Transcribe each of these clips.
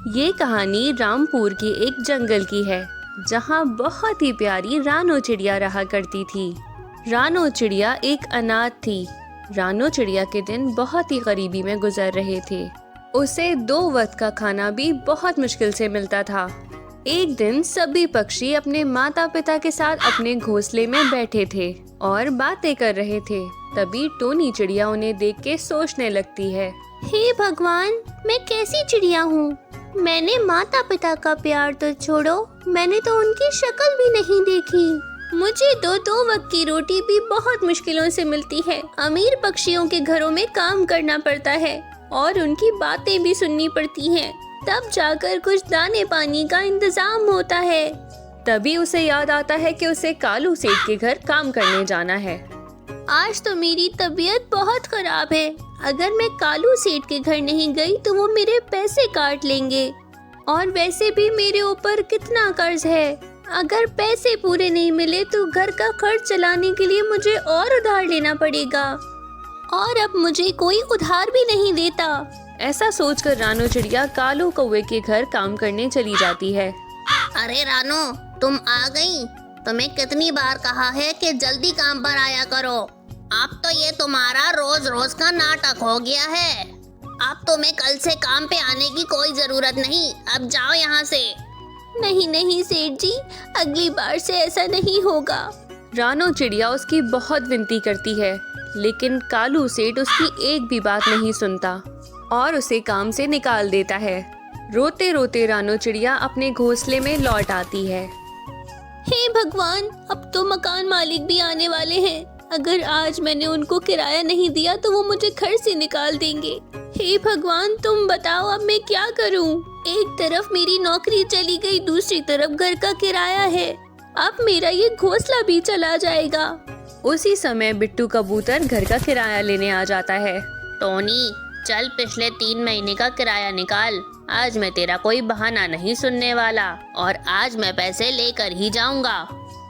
ये कहानी रामपुर के एक जंगल की है, जहाँ बहुत ही प्यारी रानो चिड़िया रहा करती थी। रानो चिड़िया एक अनाथ थी। रानो चिड़िया के दिन बहुत ही गरीबी में गुजर रहे थे। उसे 2 वक्त का खाना भी बहुत मुश्किल से मिलता था। एक दिन सभी पक्षी अपने माता पिता के साथ अपने घोंसले में बैठे थे और बातें कर रहे थे। तभी टोनी चिड़िया उन्हें देख के सोचने लगती है, हे भगवान, मैं कैसी चिड़िया हूँ। मैंने माता पिता का प्यार तो छोड़ो, मैंने तो उनकी शक्ल भी नहीं देखी। मुझे 2 वक्त की रोटी भी बहुत मुश्किलों से मिलती है। अमीर पक्षियों के घरों में काम करना पड़ता है और उनकी बातें भी सुननी पड़ती हैं। तब जाकर कुछ दाने पानी का इंतजाम होता है। तभी उसे याद आता है कि उसे कालू सेठ के घर काम करने जाना है। आज तो मेरी तबीयत बहुत खराब है। अगर मैं कालू सेठ के घर नहीं गई तो वो मेरे पैसे काट लेंगे, और वैसे भी मेरे ऊपर कितना कर्ज है। अगर पैसे पूरे नहीं मिले तो घर का खर्च चलाने के लिए मुझे और उधार लेना पड़ेगा, और अब मुझे कोई उधार भी नहीं देता। ऐसा सोचकर रानो चिड़िया कालू कौवे के घर काम करने चली जाती है। अरे रानो, तुम आ गई। तुम्हें कितनी बार कहा है कि जल्दी काम पर आया करो। अब तो ये तुम्हारा रोज रोज का नाटक हो गया है। अब तुम्हें कल से काम पे आने की कोई जरूरत नहीं। अब जाओ यहाँ से। नहीं नहीं सेठ जी, अगली बार से ऐसा नहीं होगा। रानो चिड़िया उसकी बहुत विनती करती है, लेकिन कालू सेठ उसकी एक भी बात नहीं सुनता और उसे काम से निकाल देता है। रोते रोते रानो चिड़िया अपने घोंसले में लौट आती है। हे भगवान, अब तो मकान मालिक भी आने वाले हैं। अगर आज मैंने उनको किराया नहीं दिया तो वो मुझे घर से निकाल देंगे। हे भगवान, तुम बताओ अब मैं क्या करूं? एक तरफ मेरी नौकरी चली गई, दूसरी तरफ घर का किराया है। अब मेरा ये घोंसला भी चला जाएगा। उसी समय बिट्टू कबूतर घर का किराया लेने आ जाता है। टोनी, चल पिछले 3 महीने का किराया निकाल। आज मैं तेरा कोई बहाना नहीं सुनने वाला, और आज मैं पैसे लेकर ही जाऊंगा।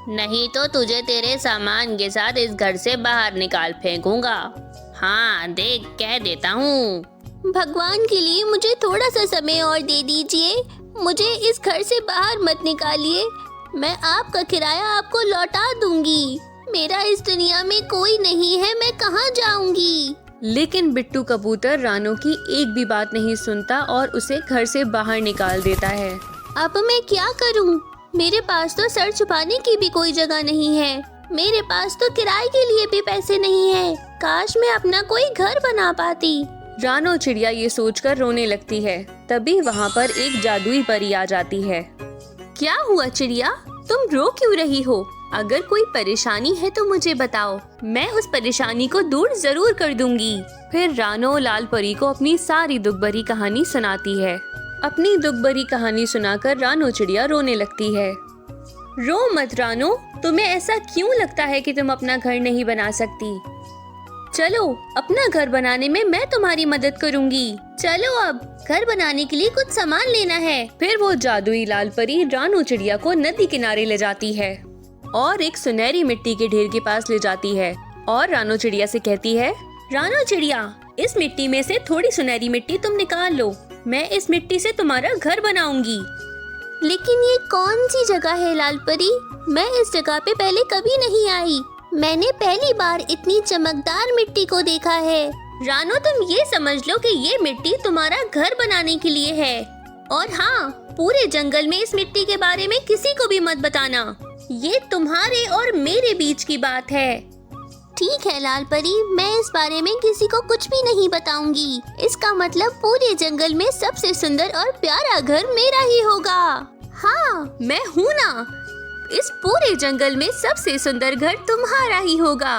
नहीं तो तुझे तेरे सामान के साथ इस घर से बाहर निकाल फेंकूंगा। हाँ देख, कह देता हूँ। भगवान के लिए मुझे थोड़ा सा समय और दे दीजिए। मुझे इस घर से बाहर मत निकालिए। मैं आपका किराया आपको लौटा दूंगी। मेरा इस दुनिया में कोई नहीं है, मैं कहाँ जाऊंगी? लेकिन बिट्टू कबूतर रानो की एक भी बात नहीं सुनता और उसे घर से बाहर निकाल देता है। अब मैं क्या करूं? मेरे पास तो सर छुपाने की भी कोई जगह नहीं है। मेरे पास तो किराए के लिए भी पैसे नहीं है। काश मैं अपना कोई घर बना पाती। रानो चिड़िया ये सोचकर रोने लगती है। तभी वहाँ पर एक जादुई परी आ जाती है। क्या हुआ चिड़िया, तुम रो क्यों रही हो? अगर कोई परेशानी है तो मुझे बताओ, मैं उस परेशानी को दूर जरूर कर दूंगी। फिर रानो लाल परी को अपनी सारी दुख भरी कहानी सुनाती है। अपनी दुख भरी कहानी सुनाकर रानो चिड़िया रोने लगती है। रो मत रानो, तुम्हें ऐसा क्यों लगता है कि तुम अपना घर नहीं बना सकती? चलो, अपना घर बनाने में मैं तुम्हारी मदद करूंगी। चलो, अब घर बनाने के लिए कुछ सामान लेना है। फिर वो जादुई लाल परी रानो चिड़िया को नदी किनारे ले जाती है और एक सुनहरी मिट्टी के ढेर के पास ले जाती है और रानो चिड़िया से कहती है, रानो चिड़िया, इस मिट्टी में से थोड़ी सुनहरी मिट्टी तुम निकाल लो। मैं इस मिट्टी से तुम्हारा घर बनाऊंगी। लेकिन ये कौन सी जगह है लाल परी? मैं इस जगह पे पहले कभी नहीं आई। मैंने पहली बार इतनी चमकदार मिट्टी को देखा है। रानो, तुम ये समझ लो कि ये मिट्टी तुम्हारा घर बनाने के लिए है। और हाँ, पूरे जंगल में इस मिट्टी के बारे में किसी को भी मत बताना। ये तुम्हारे और मेरे बीच की बात है। ठीक है लाल परी, मैं इस बारे में किसी को कुछ भी नहीं बताऊंगी। इसका मतलब पूरे जंगल में सबसे सुंदर और प्यारा घर मेरा ही होगा। हाँ, मैं हूँ ना। इस पूरे जंगल में सबसे सुंदर घर तुम्हारा ही होगा,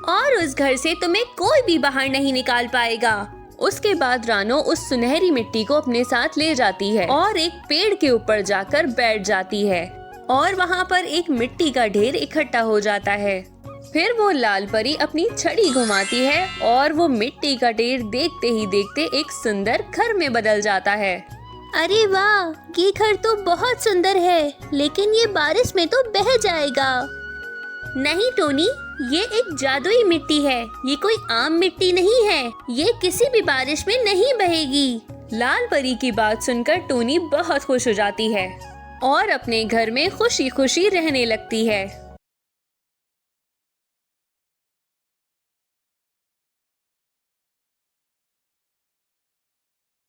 और उस घर से तुम्हें कोई भी बाहर नहीं निकाल पाएगा। उसके बाद रानो उस सुनहरी मिट्टी को अपने साथ ले जाती है और एक पेड़ के ऊपर जाकर बैठ जाती है, और वहाँ पर एक मिट्टी का ढेर इकट्ठा हो जाता है। फिर वो लाल परी अपनी छड़ी घुमाती है और वो मिट्टी का ढेर देखते ही देखते एक सुंदर घर में बदल जाता है। अरे वाह, ये घर तो बहुत सुंदर है, लेकिन ये बारिश में तो बह जाएगा। नहीं टोनी, ये एक जादुई मिट्टी है। ये कोई आम मिट्टी नहीं है। ये किसी भी बारिश में नहीं बहेगी। लाल परी की बात सुनकर टोनी बहुत खुश हो जाती है और अपने घर में खुशी खुशी रहने लगती है।